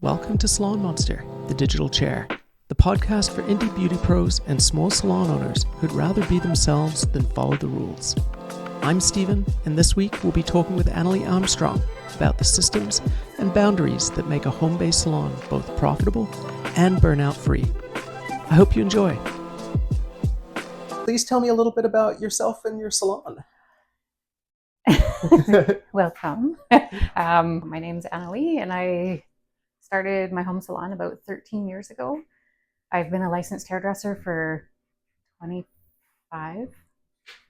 Welcome to salonMonster, the digital chair, the podcast for indie beauty pros and small salon owners who'd rather be themselves than follow the rules. I'm Stephen, and this week we'll be talking with Annilee Armstrong about the systems and boundaries that make a home-based salon both profitable and burnout-free. I hope you enjoy. Please tell me a little bit about yourself and your salon. Welcome. My name's Annilee, and I started my home salon about 13 years ago. I've been a licensed hairdresser for 25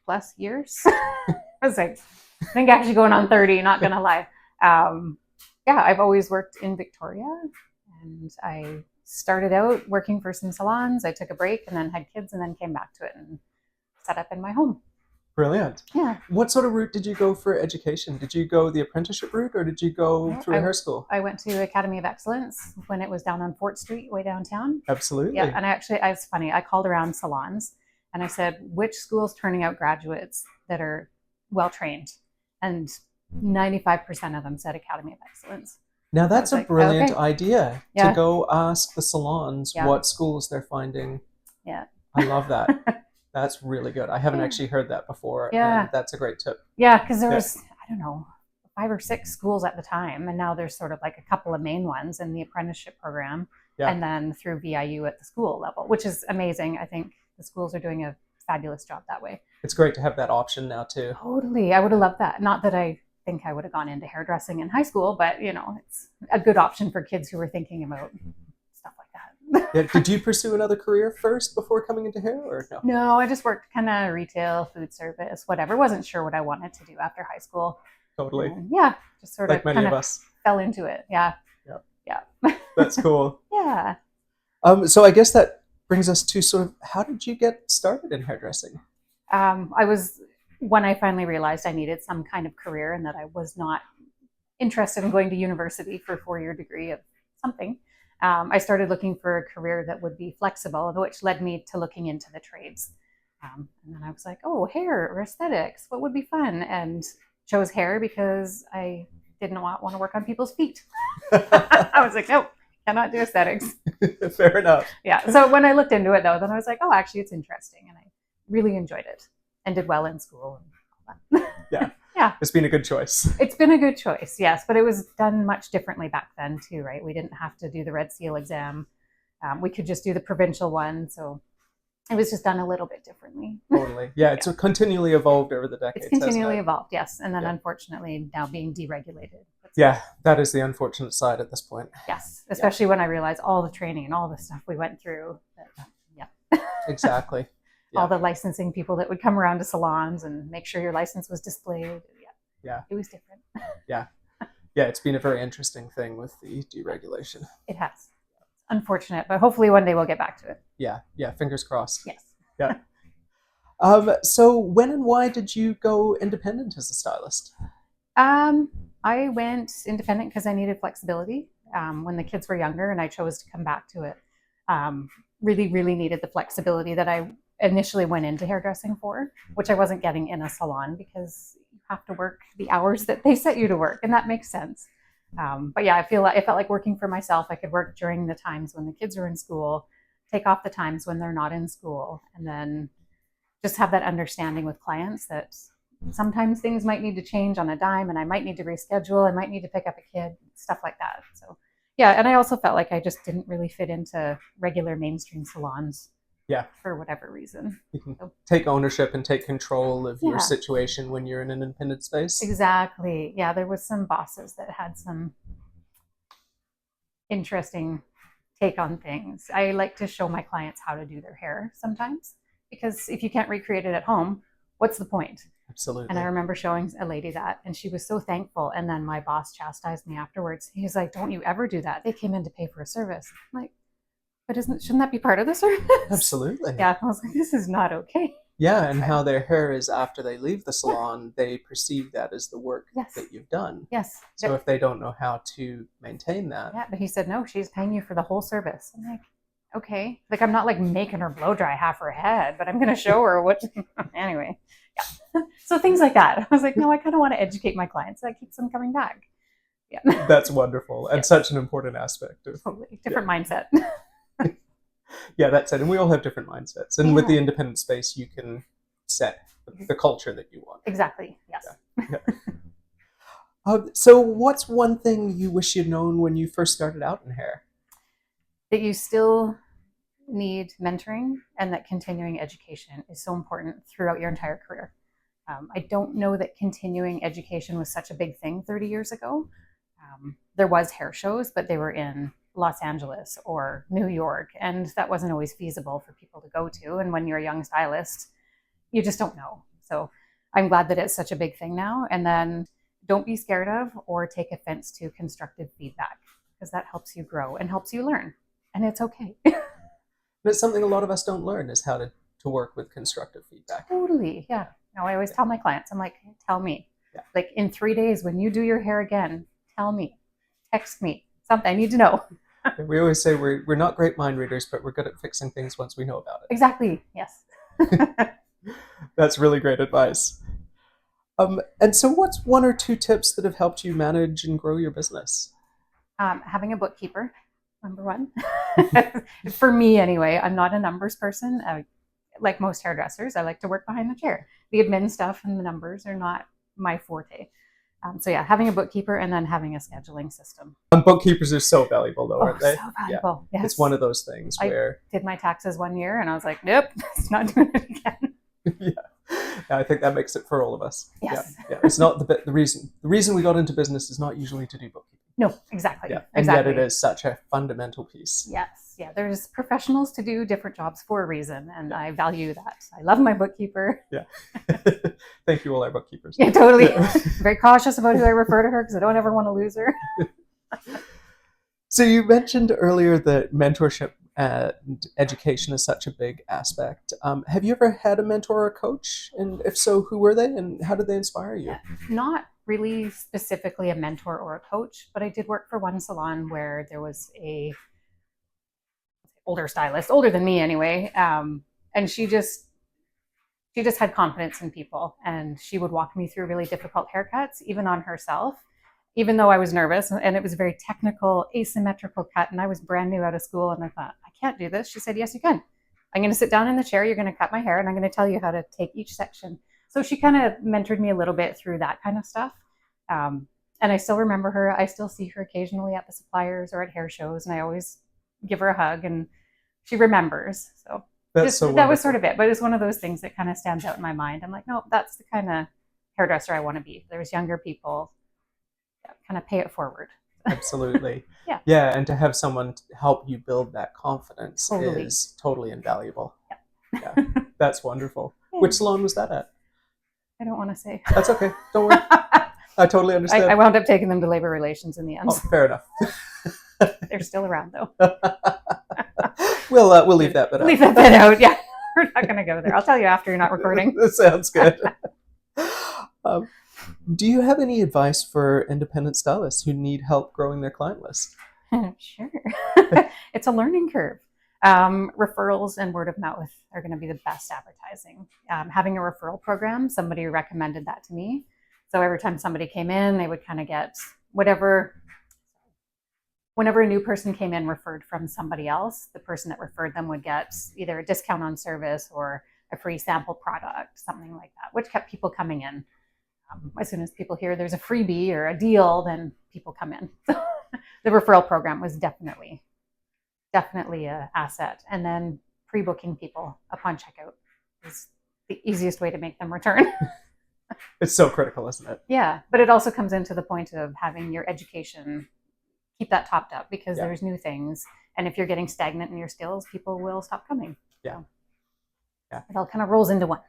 plus years. I was like, I think actually going on 30, not gonna lie. I've always worked in Victoria, and I started out working for some salons. I took a break and then had kids and then came back to it and set up in my home. Brilliant. Yeah. What sort of route did you go for education? Did you go the apprenticeship route or did you go through hair school? I went to Academy of Excellence when it was down on Fort Street, way downtown. Absolutely. Yeah, and it's funny, I called around salons and I said, which school's turning out graduates that are well-trained? And 95% of them said Academy of Excellence. Now that's a brilliant okay. idea to go ask the salons what schools they're finding. Yeah. I love that. That's really good. I haven't actually heard that before. Yeah. And that's a great tip. Yeah, because there was, 5 or 6 schools at the time. And now there's sort of like a couple of main ones in the apprenticeship program. Yeah. And then through VIU at the school level, which is amazing. I think the schools are doing a fabulous job that way. It's great to have that option now too. Totally. I would have loved that. Not that I think I would have gone into hairdressing in high school, but it's a good option for kids who are thinking about stuff like that. Yeah. Did you pursue another career first before coming into hair or no? No, I just worked kind of retail, food service, whatever. Wasn't sure what I wanted to do after high school. Totally. Just sort of many of us fell into it. Yeah. That's cool. Yeah. So I guess that brings us to sort of, how did you get started in hairdressing? When I finally realized I needed some kind of career and that I was not interested in going to university for a 4-year degree of something, I started looking for a career that would be flexible, which led me to looking into the trades. And then I was like, oh, hair or aesthetics, what would be fun? And chose hair because I did not want to work on people's feet. I was like, nope, cannot do aesthetics. Fair enough. Yeah. So when I looked into it, though, then I was like, oh, actually, it's interesting. And I really enjoyed it and did well in school. And all that. Yeah. Yeah. It's been a good choice. It's been a good choice, yes. But it was done much differently back then, too, right? We didn't have to do the Red Seal exam. We could just do the provincial one. So it was just done a little bit differently. Totally. Yeah. It's continually evolved over the decades. It's continually evolved, yes. And then unfortunately now being deregulated. Yeah, that is the unfortunate side at this point. Yes, especially when I realized all the training and all the stuff we went through. Exactly. All the licensing people that would come around to salons and make sure your license was displayed. Yeah. It was different. Yeah. Yeah, it's been a very interesting thing with the deregulation. It has. Unfortunate, but hopefully one day we'll get back to it. Yeah, fingers crossed. Yes. Yeah. So when and why did you go independent as a stylist? I went independent because I needed flexibility when the kids were younger, and I chose to come back to it. Really, really needed the flexibility that I initially went into hairdressing for, which I wasn't getting in a salon because you have to work the hours that they set you to work, and that makes sense. But yeah, it felt like working for myself. I could work during the times when the kids are in school, take off the times when they're not in school, and then just have that understanding with clients that sometimes things might need to change on a dime and I might need to reschedule. I might need to pick up a kid, stuff like that. So yeah, and I also felt like I just didn't really fit into regular mainstream salons. Yeah. For whatever reason. You can take ownership and take control of your situation when you're in an independent space. Exactly. Yeah, there was some bosses that had some interesting take on things. I like to show my clients how to do their hair sometimes, because if you can't recreate it at home, what's the point? Absolutely. And I remember showing a lady that, and she was so thankful. And then my boss chastised me afterwards. He was like, don't you ever do that. They came in to pay for a service. I'm like, but shouldn't that be part of the service? Absolutely. Yeah. I was like, this is not okay. Yeah. And how their hair is after they leave the salon, they perceive that as the work that you've done. Yes. So if they don't know how to maintain that. Yeah. But he said, no, she's paying you for the whole service. I'm like, okay. Like, I'm not like making her blow dry half her head, but I'm going to show her what. Anyway. Yeah. So things like that. I was like, no, I kind of want to educate my clients. That keeps them coming back. Yeah. That's wonderful, and Yes. such an important aspect of. Totally different mindset. Yeah, that's it. And we all have different mindsets. And with Yeah. the independent space, you can set the culture that you want. Exactly. Yes. Yeah. So what's one thing you wish you'd known when you first started out in hair? That you still need mentoring, and that continuing education is so important throughout your entire career. I don't know that continuing education was such a big thing 30 years ago. There was hair shows, but they were in Los Angeles or New York, and that wasn't always feasible for people to go to. And when you're a young stylist, you just don't know. So I'm glad that it's such a big thing now. And then don't be scared of or take offense to constructive feedback, because that helps you grow and helps you learn. And it's okay. But it's something a lot of us don't learn, is how to work with constructive feedback. Totally. Yeah. No, I always tell my clients, I'm like, tell me. Yeah. Like in 3 days, when you do your hair again, tell me, text me, something I need to know. We always say we're not great mind readers, but we're good at fixing things once we know about it. Exactly. Yes. That's really great advice. And so what's one or two tips that have helped you manage and grow your business? Having a bookkeeper, number one. For me, anyway, I'm not a numbers person. Like most hairdressers, I like to work behind the chair. The admin stuff and the numbers are not my forte. So yeah, having a bookkeeper and then having a scheduling system. Bookkeepers are so valuable, though, aren't they? So valuable. Yeah. Yes. It's one of those things where I did my taxes 1 year and I was like, nope, it's not doing it again. Yeah, I think that makes it for all of us. Yes. Yeah. It's not the reason. The reason we got into business is not usually to do bookkeeping. No, exactly. Yeah, and exactly. yet it is such a fundamental piece. Yes. Yeah. There's professionals to do different jobs for a reason, and I value that. I love my bookkeeper. Yeah. Thank you, all our bookkeepers. Yeah, totally. Yeah. Very cautious about who I refer to her because I don't ever want to lose her. So you mentioned earlier that mentorship and education is such a big aspect. Have you ever had a mentor or a coach? And if so, who were they and how did they inspire you? Not really specifically a mentor or a coach, but I did work for one salon where there was a older stylist, older than me anyway, and she just had confidence in people, and she would walk me through really difficult haircuts, even on herself, even though I was nervous, and it was a very technical, asymmetrical cut, and I was brand new out of school, and I thought, I can't do this. She said, yes, you can. I'm going to sit down in the chair, you're going to cut my hair, and I'm going to tell you how to take each section. So she kind of mentored me a little bit through that kind of stuff. And I still remember her. I still see her occasionally at the suppliers or at hair shows, and I always give her a hug, and she remembers. So that was sort of it. But it's one of those things that kind of stands out in my mind. I'm like, no, that's the kind of hairdresser I want to be. There's younger people, kind of pay it forward. Absolutely. Yeah. Yeah, and to have someone help you build that confidence Totally. is totally invaluable. Yeah. Yeah, that's wonderful. Yeah. Which salon was that at? I don't want to say. That's okay. Don't worry. I totally understand. I wound up taking them to labor relations in the end. Oh, fair enough. They're still around though. We'll leave that bit out. Leave that bit out. Yeah, we're not going to go there. I'll tell you after you're not recording. That sounds good. Do you have any advice for independent stylists who need help growing their client list? Sure. It's a learning curve. Referrals and word of mouth are going to be the best advertising. Having a referral program, somebody recommended that to me. So every time somebody came in, they would kind of get whenever a new person came in referred from somebody else, the person that referred them would get either a discount on service or a free sample product, something like that, which kept people coming in. As soon as people hear there's a freebie or a deal, then people come in. So the referral program was definitely an asset. And then pre-booking people upon checkout is the easiest way to make them return. It's so critical, isn't it? Yeah, but it also comes into the point of having your education, keep that topped up, because there's new things. And if you're getting stagnant in your skills, people will stop coming. Yeah. So yeah. It all kind of rolls into one.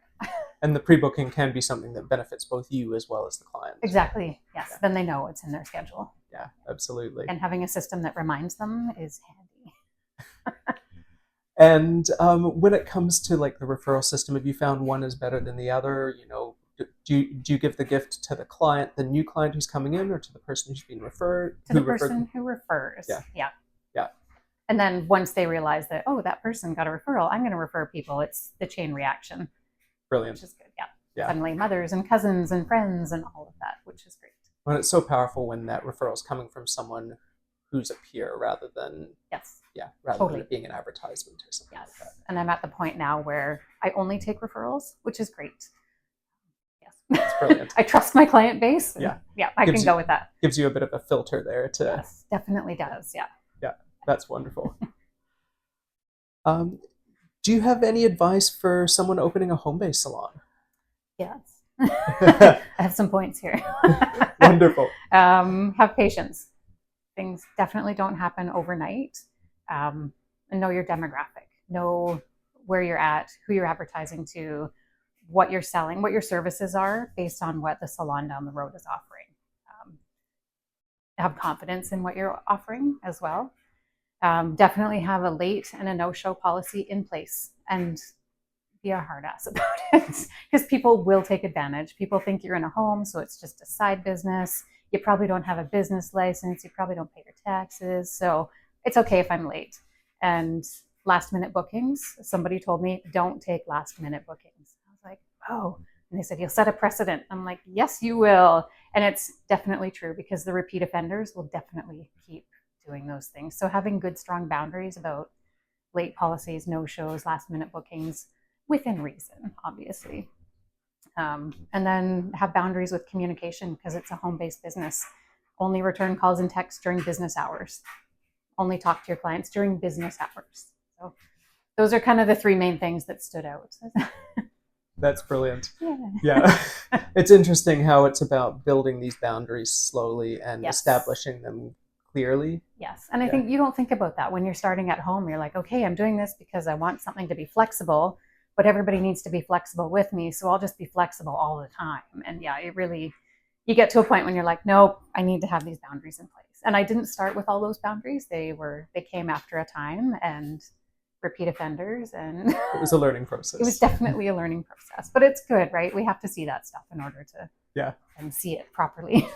And the pre-booking can be something that benefits both you as well as the client. Exactly. Yes. Yeah. Then they know it's in their schedule. Yeah, absolutely. And having a system that reminds them is handy. And when it comes to like the referral system, have you found one is better than the other? You know, do you give the gift to the client, the new client who's coming in, or to the person who's being referred? To the person who refers. Yeah. Yeah. Yeah. And then once they realize that, oh, that person got a referral, I'm going to refer people. It's the chain reaction. Brilliant. Which is good. Yeah. Yeah. Suddenly mothers and cousins and friends and all of that, which is great. Well, it's so powerful when that referral is coming from someone who's a peer rather than Yes. rather Totally. than it being an advertisement or something Yes. like that. And I'm at the point now where I only take referrals, which is great. Yes. That's brilliant. I trust my client base. Yeah. Yeah, I can go with that. Gives you a bit of a filter there to. Yes, definitely does. Yeah. Yeah, that's wonderful. Do you have any advice for someone opening a home-based salon? Yes. I have some points here. Wonderful. Have patience. Things definitely don't happen overnight. And know your demographic. Know where you're at, who you're advertising to, what you're selling, what your services are based on what the salon down the road is offering. Have confidence in what you're offering as well. Definitely have a late and a no-show policy in place, and be a hard ass about it, because people will take advantage. People think you're in a home, so it's just a side business. You probably don't have a business license. You probably don't pay your taxes. So it's okay if I'm late. And last minute bookings, somebody told me, don't take last minute bookings. I was like, oh. And they said, you'll set a precedent. I'm like, yes, you will. And it's definitely true, because the repeat offenders will definitely keep doing those things. So having good, strong boundaries about late policies, no shows, last minute bookings, within reason, obviously. And then have boundaries with communication, because it's a home-based business. Only return calls and texts during business hours. Only talk to your clients during business hours. So those are kind of the three main things that stood out. That's brilliant. Yeah. It's interesting how it's about building these boundaries slowly and Yes. establishing them clearly. Yes. And I think you don't think about that when you're starting at home. You're like, okay, I'm doing this because I want something to be flexible, but everybody needs to be flexible with me. So I'll just be flexible all the time. And yeah, it really, you get to a point when you're like, nope, I need to have these boundaries in place. And I didn't start with all those boundaries. They came after a time, and repeat offenders, and it was a learning process. It was definitely a learning process, but it's good, right? We have to see that stuff in order to and see it properly.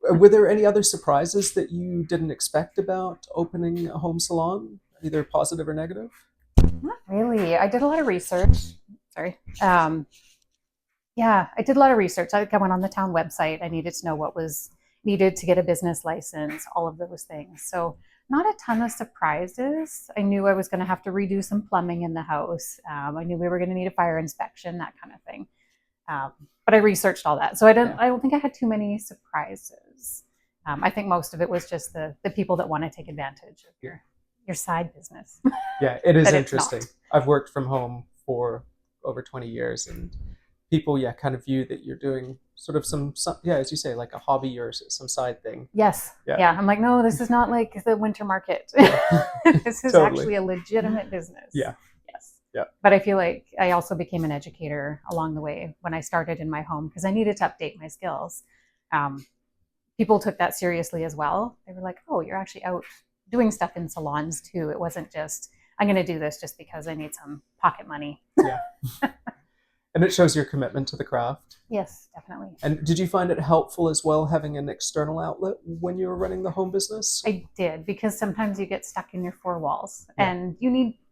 Were there any other surprises that you didn't expect about opening a home salon, either positive or negative? Not really. I did a lot of research. Sorry. I did a lot of research. I went on the town website. I needed to know what was needed to get a business license, all of those things. So not a ton of surprises. I knew I was going to have to redo some plumbing in the house. I knew we were going to need a fire inspection, that kind of thing. But I researched all that. So I don't think I had too many surprises. I think most of it was just the people that want to take advantage of your side business. Yeah, it is interesting. I've worked from home for over 20 years, and people, kind of view that you're doing sort of some as you say, like a hobby or some side thing. Yes. Yeah. I'm like, no, this is not like the winter market. This is Totally. Actually a legitimate business. Yeah. Yes. Yeah. But I feel like I also became an educator along the way when I started in my home, because I needed to update my skills. People took that seriously as well. They were like, oh, you're actually out doing stuff in salons too. It wasn't just, I'm going to do this just because I need some pocket money. Yeah. And it shows your commitment to the craft. Yes, definitely. And did you find it helpful as well, having an external outlet when you were running the home business? I did, because sometimes you get stuck in your four walls, and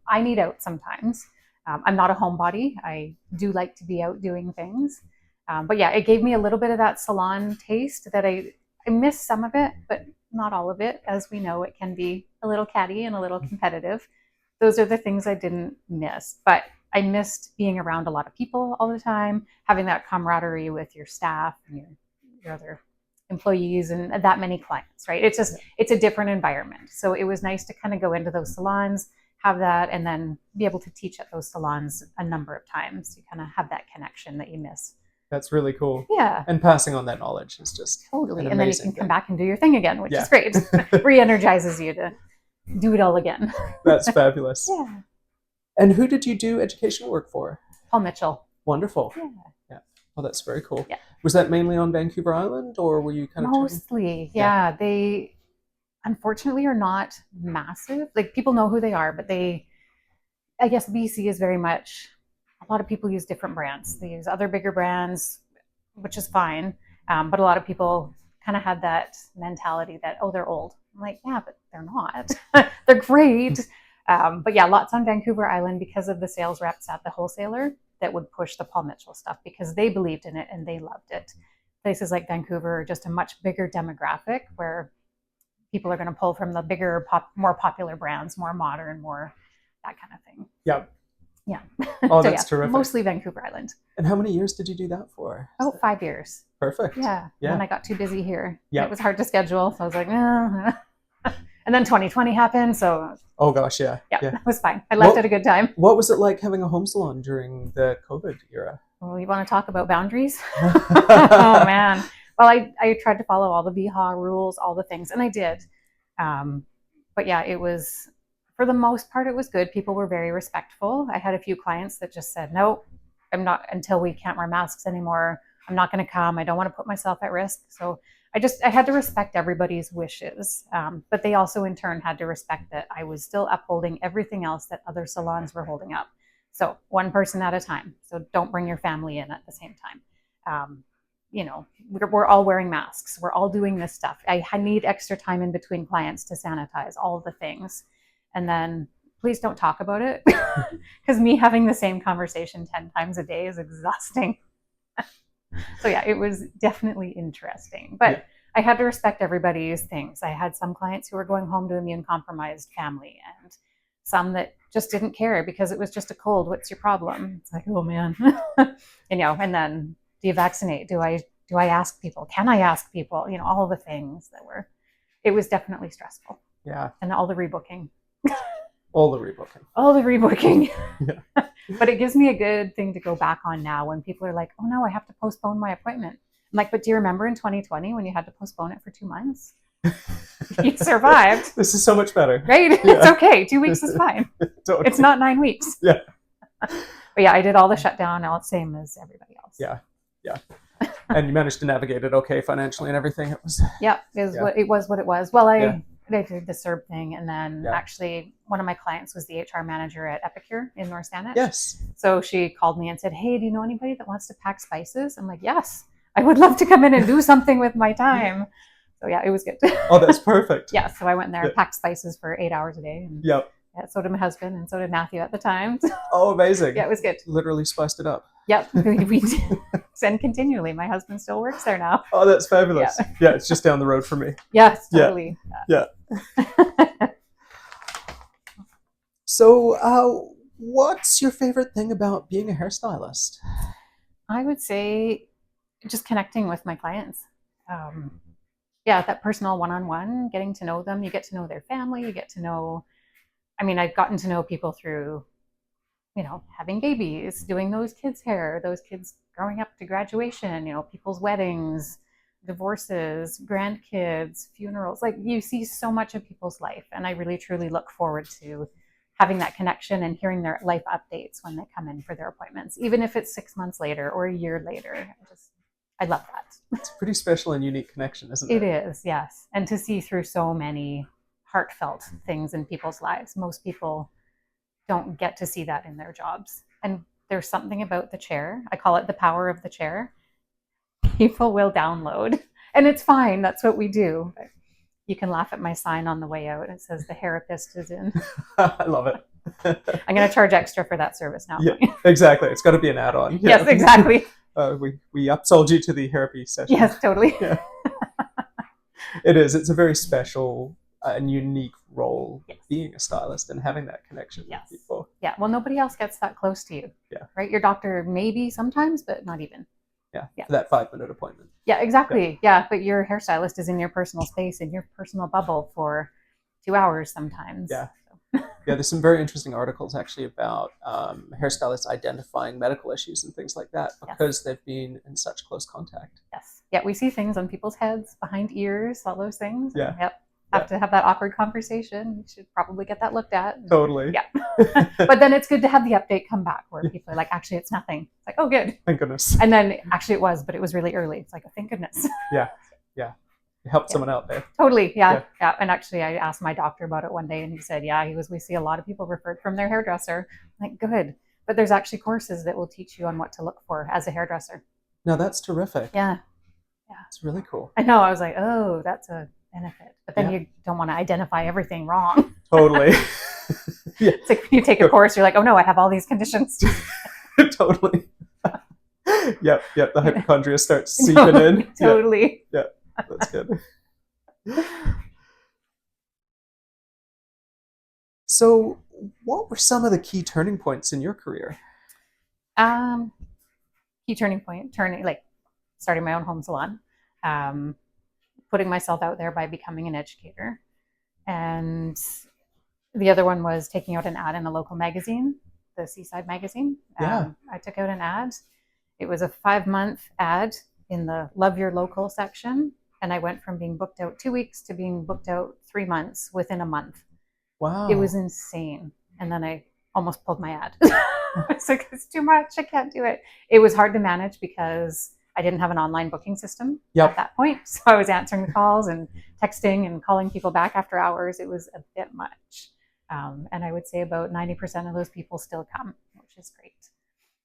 I need out sometimes. I'm not a homebody. I do like to be out doing things. But yeah, it gave me a little bit of that salon taste that I missed some of it, but not all of it. As we know, it can be a little catty and a little competitive. Those are the things I didn't miss. But I missed being around a lot of people all the time, having that camaraderie with your staff and your other employees and that many clients, right? It's a different environment. So it was nice to kind of go into those salons, have that, and then be able to teach at those salons a number of times. You kind of have that connection that you miss. That's really cool. Yeah. And passing on that knowledge is just totally. And then you can come back and do your thing again, which is great. Re-energizes you to do it all again. That's fabulous. Yeah. And who did you do education work for? Paul Mitchell. Wonderful. Yeah. Oh, that's very cool. Yeah. Was that mainly on Vancouver Island, or were you kind of mostly? Yeah. They unfortunately are not massive. Like, people know who they are, but I guess BC is very much, a lot of people use different brands. They use other bigger brands, which is fine. But a lot of people kind of had that mentality that, oh, they're old. I'm like, yeah, but they're not. They're great. But yeah, lots on Vancouver Island, because of the sales reps at the wholesaler that would push the Paul Mitchell stuff, because they believed in it and they loved it. places like Vancouver are just a much bigger demographic where people are going to pull from the bigger, more popular brands, more modern, more that kind of thing. Yeah. Yeah. Oh, that's terrific. Mostly Vancouver Island. And how many years did you do that for? Oh, 5 years. Perfect. Yeah. Yeah. And then I got too busy here. Yeah. It was hard to schedule. So I was like, and then 2020 happened. So oh gosh, yeah. It was fine. I left at a good time. What was it like having a home salon during the COVID era? Well, you want to talk about boundaries? Oh man. Well, I tried to follow all the VHA rules, all the things, and I did. But yeah, it was, for the most part, it was good. People were very respectful. I had a few clients that just said, no, I'm not, until we can't wear masks anymore. I'm not going to come. I don't want to put myself at risk. So I had to respect everybody's wishes. But they also in turn had to respect that I was still upholding everything else that other salons were holding up. So one person at a time. So don't bring your family in at the same time. We're all wearing masks. We're all doing this stuff. I need extra time in between clients to sanitize, all the things. And then please don't talk about it, because me having the same conversation 10 times a day is exhausting. So yeah, it was definitely interesting, but I had to respect everybody's things. I had some clients who were going home to immune compromised family, and some that just didn't care because it was just a cold. What's your problem? It's like, oh man, and then do you vaccinate? Do I ask people? Can I ask people? All the things it was definitely stressful. Yeah. And all the rebooking. All the rebooking. All the rebooking. Yeah. But it gives me a good thing to go back on now when people are like, oh no, I have to postpone my appointment. I'm like, but do you remember in 2020 when you had to postpone it for 2 months? You survived. This is so much better. Right? Yeah. It's okay. 2 weeks is fine. Totally. It's not 9 weeks. Yeah. But yeah, I did all the shutdown, all the same as everybody else. Yeah. Yeah. And you managed to navigate it okay financially and everything. It was. Yeah. It was what it was. Well, I did the CERB thing, and then actually one of my clients was the HR manager at Epicure in North Saanich. Yes. So she called me and said, hey, do you know anybody that wants to pack spices? I'm like, yes, I would love to come in and do something with my time. So yeah, it was good. Oh, that's perfect. Yeah, so I went in there and packed spices for 8 hours a day. And yep. Yeah, so did my husband, and so did Matthew at the time. Oh, amazing. Yeah, it was good. Literally spiced it up. Yep, we send continually. My husband still works there now. Oh, that's fabulous. Yeah, it's just down the road from me. Yes, totally. Yeah. So, what's your favorite thing about being a hairstylist? I would say just connecting with my clients. That personal one-on-one, getting to know them. You get to know their family. You get to know, I've gotten to know people through, having babies, doing those kids' hair, those kids growing up to graduation, people's weddings, divorces, grandkids, funerals. Like, you see so much of people's life. And I really, truly look forward to having that connection and hearing their life updates when they come in for their appointments, even if it's 6 months later or a year later. I love that. It's a pretty special and unique connection, isn't it? It is, yes. And to see through so many heartfelt things in people's lives. Most people don't get to see that in their jobs. And there's something about the chair. I call it the power of the chair. People will download. And it's fine. That's what we do. You can laugh at my sign on the way out. It says the therapist is in. I love it. I'm going to charge extra for that service now. Yeah, exactly. It's got to be an add-on. Yes, exactly. We upsold you to the therapy session. Yes, totally. Yeah. It is. It's a very special and unique role, being a stylist and having that connection with people. Yeah. Well, nobody else gets that close to you. Yeah. Right? Your doctor maybe sometimes, but not even. Yeah. For that 5-minute appointment. Yeah, exactly. Yeah. But your hairstylist is in your personal space, in your personal bubble for 2 hours sometimes. Yeah. Yeah, there's some very interesting articles actually about hairstylists identifying medical issues and things like that because they've been in such close contact. Yes. Yeah, we see things on people's heads, behind ears, all those things. Yeah. Yep. Have to have that awkward conversation. You should probably get that looked at. Totally. Yeah. But then it's good to have the update come back where people are like, actually, it's nothing. It's like, oh, good. Thank goodness. And then actually it was, but it was really early. It's like, oh, thank goodness. Yeah. Yeah. You helped someone out there. Totally. Yeah. And actually I asked my doctor about it one day and he said, we see a lot of people referred from their hairdresser. I'm like, good. But there's actually courses that will teach you on what to look for as a hairdresser. No, that's terrific. Yeah. Yeah. It's really cool. I know. I was like, oh, that's a benefit. But then you don't want to identify everything wrong. Totally. It's like when you take a course, you're like, oh no, I have all these conditions. Totally. Yep. The hypochondria starts seeping in. Totally. Yeah, that's good. So, what were some of the key turning points in your career? Key turning point, starting my own home salon, putting myself out there by becoming an educator. And the other one was taking out an ad in a local magazine, the Seaside magazine. Yeah. I took out an ad. It was a 5-month ad in the Love Your Local section. And I went from being booked out 2 weeks to being booked out 3 months within a month. Wow. It was insane. And then I almost pulled my ad. It's like, it's too much. I can't do it. It was hard to manage because I didn't have an online booking system at that point. So I was answering the calls and texting and calling people back after hours. It was a bit much. And I would say about 90% of those people still come, which is great.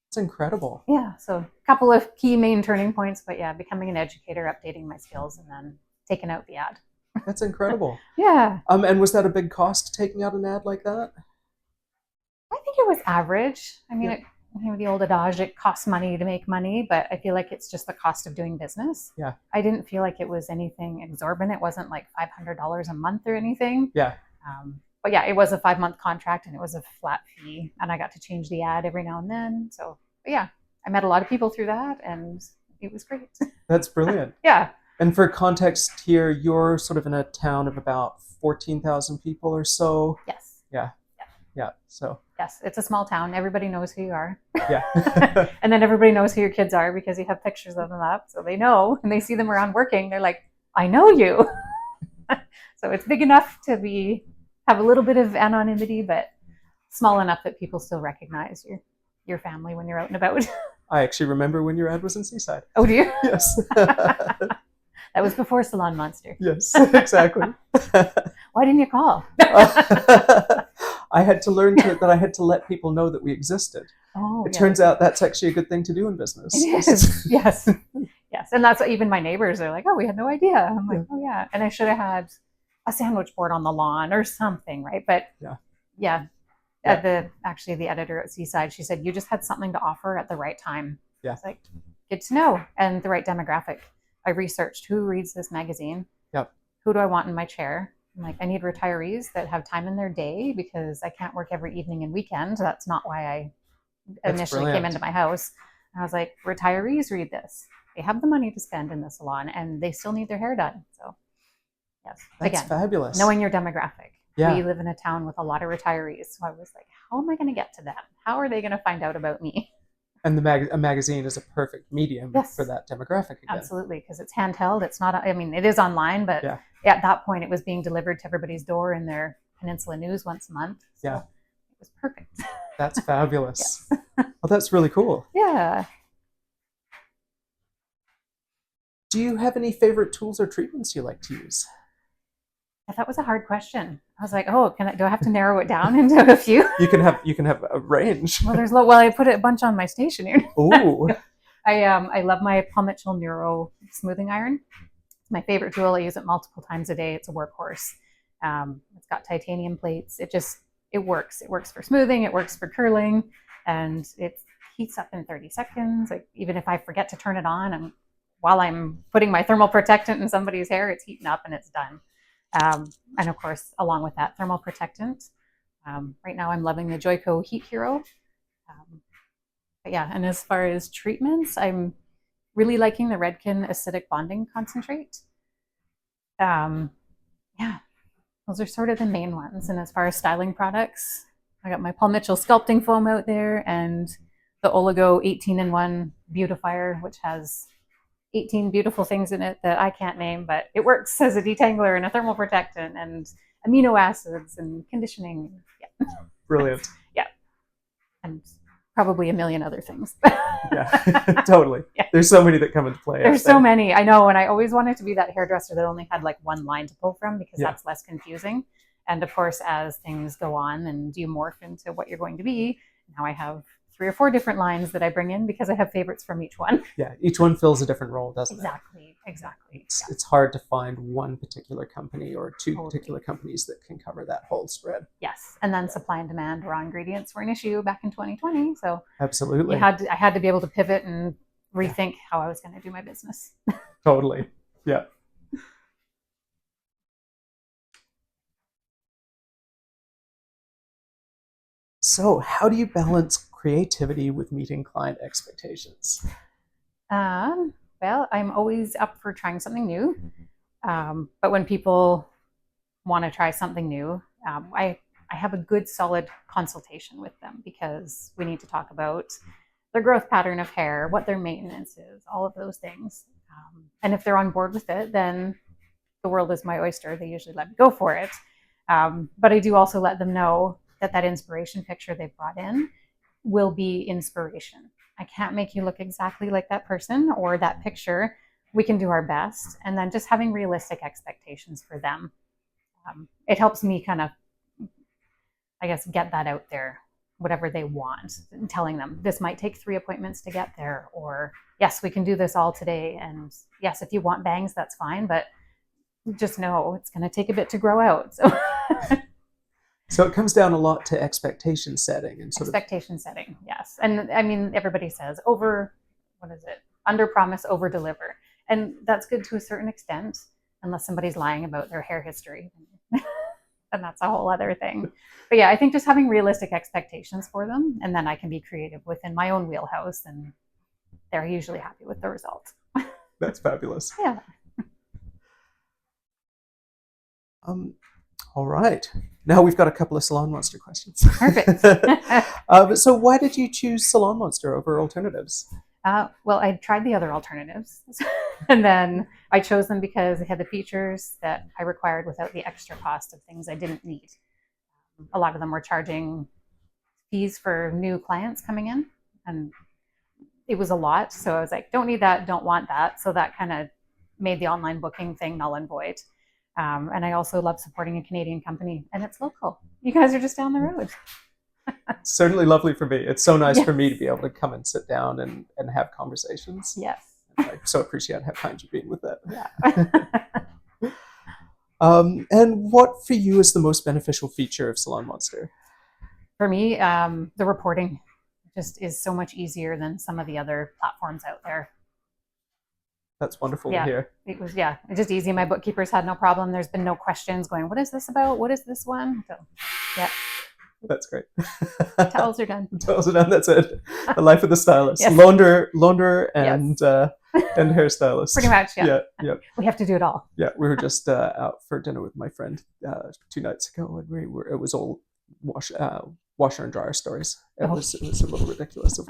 It's incredible. Yeah. So a couple of key main turning points, but yeah, becoming an educator, updating my skills, and then taking out the ad. That's incredible. Yeah. And was that a big cost, taking out an ad like that? I think it was average. I mean, the old adage, it costs money to make money, but I feel like it's just the cost of doing business. Yeah. I didn't feel like it was anything exorbitant. It wasn't like $500 a month or anything. Yeah. But yeah, it was a 5-month contract and it was a flat fee, and I got to change the ad every now and then. So yeah, I met a lot of people through that, and it was great. That's brilliant. Yeah. And for context here, you're sort of in a town of about 14,000 people or so. Yes. Yeah. So. Yes, it's a small town. Everybody knows who you are. Yeah. And then everybody knows who your kids are because you have pictures of them up. So they know, and they see them around working. They're like, I know you. So it's big enough to have a little bit of anonymity, but small enough that people still recognize your family when you're out and about. I actually remember when your ad was in Seaside. Oh, do you? Yes. That was before salonMonster. Yes, exactly. Why didn't you call? I had to learn that I had to let people know that we existed. Oh, it turns out that's actually a good thing to do in business. It is. Yes. Yes. And that's what even my neighbors are like, oh, we had no idea. I'm like, oh yeah. And I should have had a sandwich board on the lawn or something, right? But yeah. The editor at Seaside, she said, you just had something to offer at the right time. Yeah. It's like, good to know. And the right demographic. I researched who reads this magazine. Yep. Who do I want in my chair? I'm like, I need retirees that have time in their day because I can't work every evening and weekend. That's not why I initially came into my house. And I was like, retirees read this. They have the money to spend in the salon and they still need their hair done. So yes. That's fabulous. Knowing your demographic. Yeah. We live in a town with a lot of retirees. So I was like, how am I going to get to them? How are they going to find out about me? And a magazine is a perfect medium for that demographic again. Absolutely, because it's handheld. It's not, it is online, but at that point it was being delivered to everybody's door in their Peninsula News once a month. So it was perfect. That's fabulous. Well, that's really cool. Yeah. Do you have any favorite tools or treatments you like to use? That was a hard question. I was like, oh, do I have to narrow it down into a few? You can have a range. Well, I put a bunch on my station here. Ooh. I love my Paul Mitchell Neuro smoothing iron. It's my favorite tool. I use it multiple times a day. It's a workhorse. It's got titanium plates. It works. It works for smoothing. It works for curling, and it heats up in 30 seconds. Like, even if I forget to turn it on, and while I'm putting my thermal protectant in somebody's hair, it's heating up and it's done. And of course, along with that, thermal protectant. Right now I'm loving the Joico Heat Hero. And as far as treatments, I'm really liking the Redken acidic bonding concentrate. Those are sort of the main ones. And as far as styling products, I got my Paul Mitchell sculpting foam out there and the Oligo 18-in-1 beautifier, which has 18 beautiful things in it that I can't name, but it works as a detangler and a thermal protectant and amino acids and conditioning. Yeah. Brilliant. And probably a million other things. Totally. There's so many that come into play. There's so many. I know. And I always wanted to be that hairdresser that only had like one line to pull from because that's less confusing. And of course, as things go on and you morph into what you're going to be, now I have 3 or 4 different lines that I bring in because I have favorites from each one. Yeah, each one fills a different role, doesn't it? Exactly. It's hard to find one particular company or two particular companies that can cover that whole spread. Yes, and then supply and demand raw ingredients were an issue back in 2020. So absolutely, I had to be able to pivot and rethink how I was going to do my business. Totally. Yeah. So how do you balance creativity with meeting client expectations? Well, I'm always up for trying something new. But when people want to try something new, I have a good solid consultation with them because we need to talk about their growth pattern of hair, what their maintenance is, all of those things. And if they're on board with it, then the world is my oyster. They usually let me go for it. But I do also let them know that that inspiration picture they've brought in will be inspiration. I can't make you look exactly like that person or that picture. We can do our best. And then just having realistic expectations for them. It helps me kind of, I guess, get that out there, whatever they want, and telling them this might take 3 appointments to get there, or yes, we can do this all today. And yes, if you want bangs, that's fine, but just know it's going to take a bit to grow out. So it comes down a lot to expectation setting and expectation setting, yes. And I mean, everybody says under promise, over deliver. And that's good to a certain extent, unless somebody's lying about their hair history. And that's a whole other thing. But yeah, I think just having realistic expectations for them, and then I can be creative within my own wheelhouse, and they're usually happy with the result. That's fabulous. Yeah. All right. Now we've got a couple of salonMonster questions. Perfect. So why did you choose salonMonster over alternatives? Well, I tried the other alternatives, and then I chose them because they had the features that I required without the extra cost of things I didn't need. A lot of them were charging fees for new clients coming in, and it was a lot. So I was like, don't need that, don't want that. So that kind of made the online booking thing null and void. And I also love supporting a Canadian company, and it's local. You guys are just down the road. Certainly lovely for me. It's so nice Yes. for me to be able to come and sit down and have conversations. Yes. And I so appreciate how kind you've been with that. Yeah. And what for you is the most beneficial feature of salonMonster? For me, the reporting just is so much easier than some of the other platforms out there. That's wonderful to hear. It's just easy. My bookkeepers had no problem. There's been no questions going, what is this about? What is this one? So, yeah. That's great. Towels are done. Towels are done. That's it. The life of the stylist. Yes. Launder and and hairstylist. Pretty much, yeah. Yeah. We have to do it all. Yeah, we were just out for dinner with my friend 2 nights ago, and it was all washer and dryer stories. It was a little ridiculous of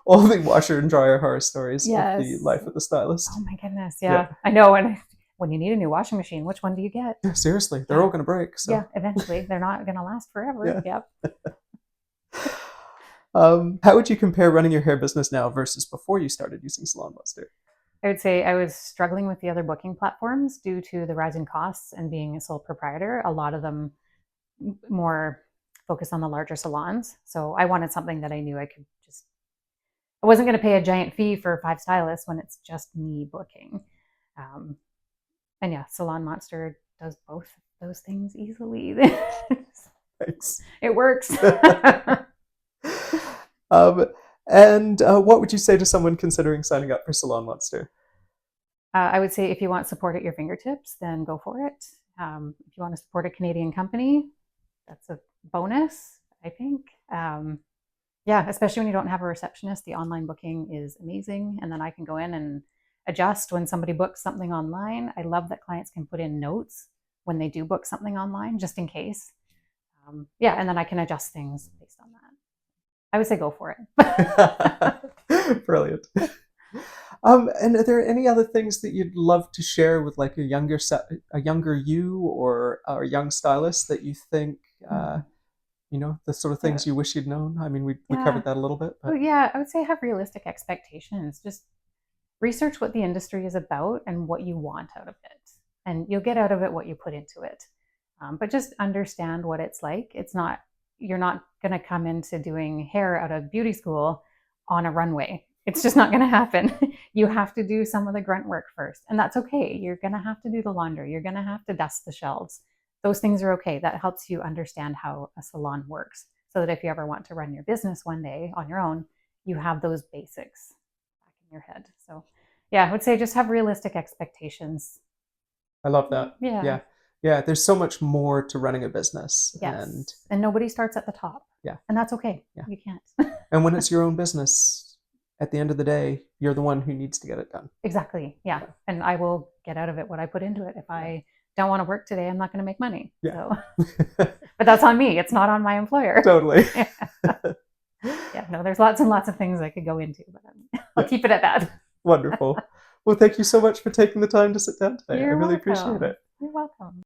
all the washer and dryer horror stories of the life of the stylist. Oh my goodness, yeah. I know. And when you need a new washing machine, which one do you get? Yeah, seriously, they're all going to break. So. Yeah, eventually. They're not going to last forever. Yeah. Yep. How would you compare running your hair business now versus before you started using salonMonster? I would say I was struggling with the other booking platforms due to the rising costs and being a sole proprietor. A lot of them more focused on the larger salons. So I wanted something that I knew I wasn't going to pay a giant fee for 5 stylists when it's just me booking. And yeah, salonMonster does both those things easily. Thanks. It works. And what would you say to someone considering signing up for salonMonster? I would say if you want support at your fingertips, then go for it. If you want to support a Canadian company, that's a bonus, I think. Yeah, especially when you don't have a receptionist, the online booking is amazing. And then I can go in and adjust when somebody books something online. I love that clients can put in notes when they do book something online, just in case. And then I can adjust things based on that. I would say go for it. Brilliant. And are there any other things that you'd love to share with like a younger you or a young stylist that you think, the sort of things you wish you'd known? I mean, we covered that a little bit. But... Oh, yeah, I would say have realistic expectations. Just research what the industry is about and what you want out of it. And you'll get out of it what you put into it. But just understand what it's like. You're not going to come into doing hair out of beauty school on a runway. It's just not going to happen. You have to do some of the grunt work first. And that's okay. You're going to have to do the laundry. You're going to have to dust the shelves. Those things are okay. That helps you understand how a salon works. So that if you ever want to run your business one day on your own, you have those basics back your head. So yeah, I would say just have realistic expectations. I love that. Yeah. Yeah. Yeah. There's so much more to running a business. Yes. And nobody starts at the top. Yeah. And that's okay. Yeah. You can't. And when it's your own business, at the end of the day, you're the one who needs to get it done. Exactly. Yeah. And I will get out of it what I put into it. If I don't want to work today, I'm not going to make money. Yeah. So. But that's on me. It's not on my employer. Totally. Yeah, no, there's lots and lots of things I could go into, but I'll keep it at that. Wonderful. Well, thank you so much for taking the time to sit down today. You're I really welcome. appreciate it. You're welcome.